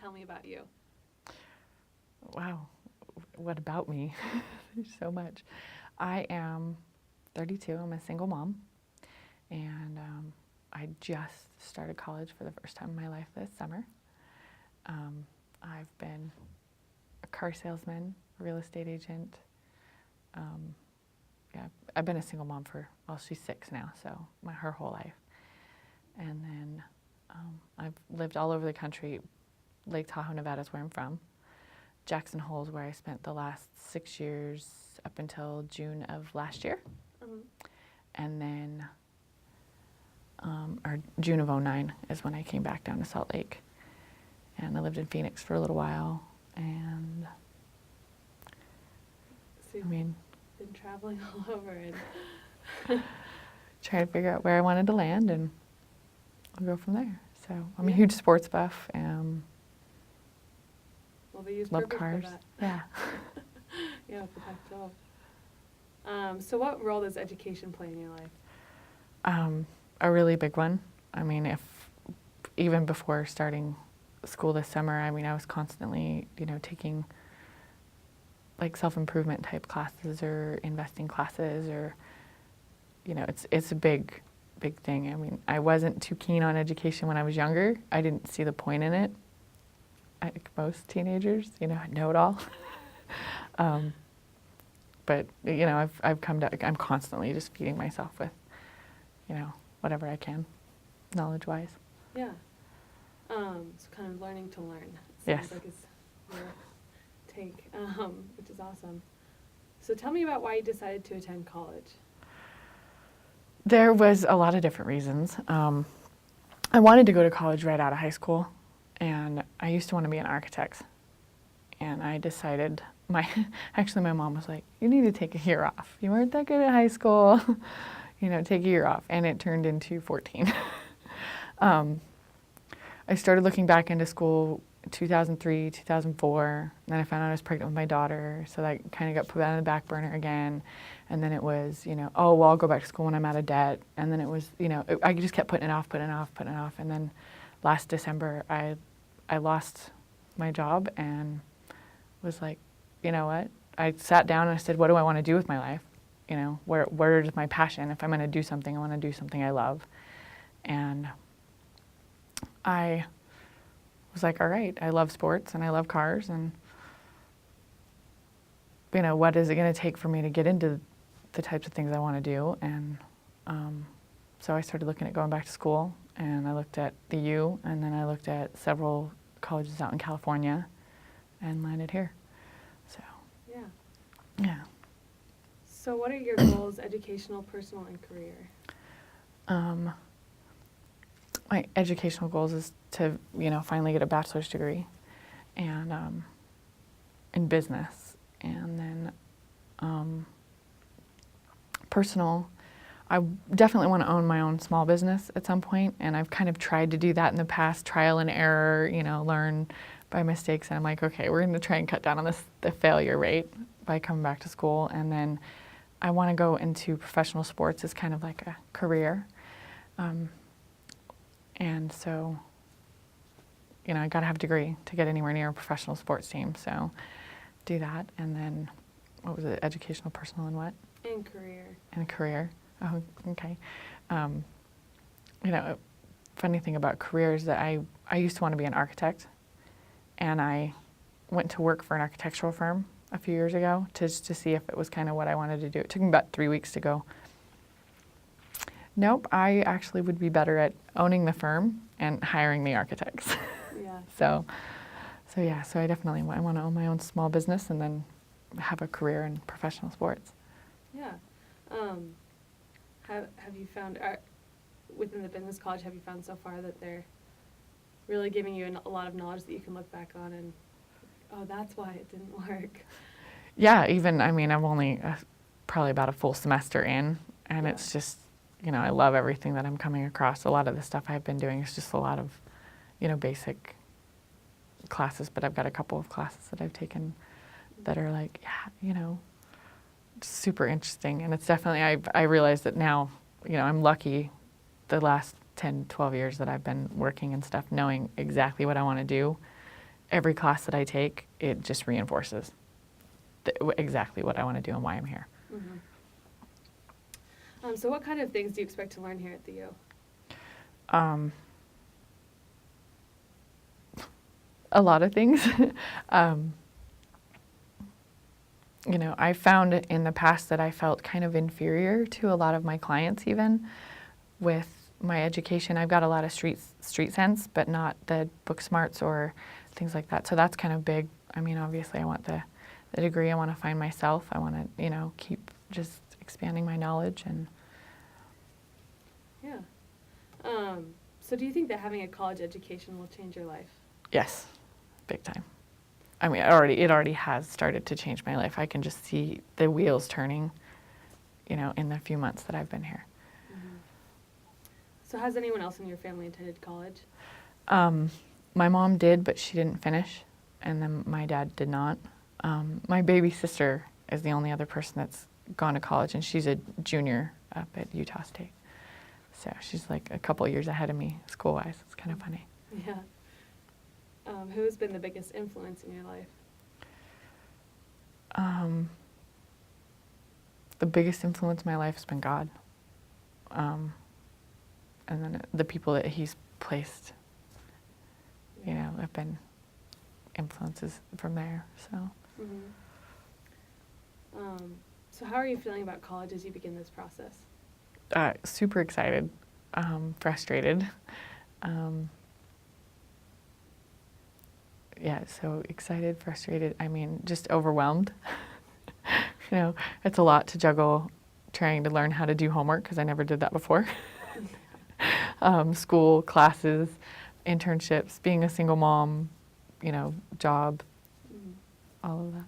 tell me about you. Wow, what about me? There's so much. I am 32. I'm a single mom, and I just started college for the first time in my life this summer. I've been a car salesman, a real estate agent. Yeah, I've been a single mom for, well, she's 6 now, so her whole life. And then I've lived all over the country. Lake Tahoe, Nevada is where I'm from. Jackson Hole is where I spent the last 6 years up until June of last year. And then, or June of '09 is when I came back down to Salt Lake. And I lived in Phoenix for a little while. And So I mean, been traveling all over and trying to figure out where I wanted to land, and we'll go from there. So I'm a Yeah. huge sports buff. well, they use Love perfect cars. for that. Yeah. Yeah, with the Pac-12. So what role does education play in your life? A really big one. I mean, even before starting school this summer, I mean, I was constantly, taking like self-improvement type classes or investing classes, or, it's a big thing. I mean, I wasn't too keen on education when I was younger. I didn't see the point in it. Like most teenagers, know it all. But I've come to, I'm constantly just feeding myself with, whatever I can, knowledge-wise. Yeah. So kind of learning to learn. Yes. Sounds like it's your take, which is awesome. So tell me about why you decided to attend college. There was a lot of different reasons. I wanted to go to college right out of high school, and I used to want to be an architect. And I decided, actually my mom was like, you need to take a year off. You weren't that good at high school, take a year off. And it turned into 14. I started looking back into school 2003, 2004. Then I found out I was pregnant with my daughter, so that kind of got put on the back burner again. And then it was, oh, well, I'll go back to school when I'm out of debt. And then it was, I just kept putting it off. And then last December, I lost my job and was like, you know what? I sat down and I said, what do I want to do with my life? Where is my passion? If I'm going to do something, I want to do something I love. And I was like, all right, I love sports and I love cars, and what is it going to take for me to get into the types of things I want to do? And so I started looking at going back to school, and I looked at the U, and then I looked at several colleges out in California, and landed here. So Yeah. yeah. So what are your goals, educational, personal, and career? My educational goals is to, finally get a bachelor's degree, and in business, and then personal. I definitely want to own my own small business at some point, and I've kind of tried to do that in the past, trial and error, learn by mistakes. And I'm like, okay, we're going to try and cut down on the failure rate by coming back to school, and then I want to go into professional sports as kind of like a career. And so, I got to have a degree to get anywhere near a professional sports team. So do that. And then, what was it? Educational, personal, and what? And career. And career. Oh, okay. Funny thing about career is that I used to want to be an architect. And I went to work for an architectural firm a few years ago to see if it was kind of what I wanted to do. It took me about 3 weeks to go, nope, I actually would be better at owning the firm and hiring the architects. Yeah. So I definitely want to own my own small business and then have a career in professional sports. Yeah. Have you found, within the business college, have you found so far that they're really giving you a lot of knowledge that you can look back on and, oh, that's why it didn't work? Yeah, even, I'm only probably about a full semester in, and it's just, I love everything that I'm coming across. A lot of the stuff I've been doing is just a lot of, basic classes, but I've got a couple of classes that I've taken that are like, super interesting. And it's definitely, I realize that now, I'm lucky the last 10, 12 years that I've been working and stuff, knowing exactly what I want to do every class that I take, it just reinforces exactly what I want to do and why I'm here. Mm-hmm. So what kind of things do you expect to learn here at the U? A lot of things. You know, I found in the past that I felt kind of inferior to a lot of my clients, even with my education. I've got a lot of street sense, but not the book smarts or things like that. So that's kind of big. I mean, obviously, I want the degree. I want to find myself. I want to, you know, keep just expanding my knowledge. And Yeah. So do you think that having a college education will change your life? yes, big time. I mean, it already has started to change my life. I can just see the wheels turning, you know, in the few months that I've been here. Mm-hmm. So has anyone else in your family attended college? My mom did, but she didn't finish, and then my dad did not. My baby sister is the only other person that's gone to college, and she's a junior up at Utah State. So she's like a couple years ahead of me school-wise. It's kind of funny. Yeah. Who has been the biggest influence in your life? The biggest influence in my life has been God. And then the people that He's placed, you know, have been influences from there. So. Mm-hmm. So how are you feeling about college as you begin this process? Super excited, frustrated. Yeah, so excited, frustrated. I mean, just overwhelmed. You know, it's a lot to juggle trying to learn how to do homework because I never did that before. School, classes, internships, being a single mom, you know, job, Mm-hmm. all of that.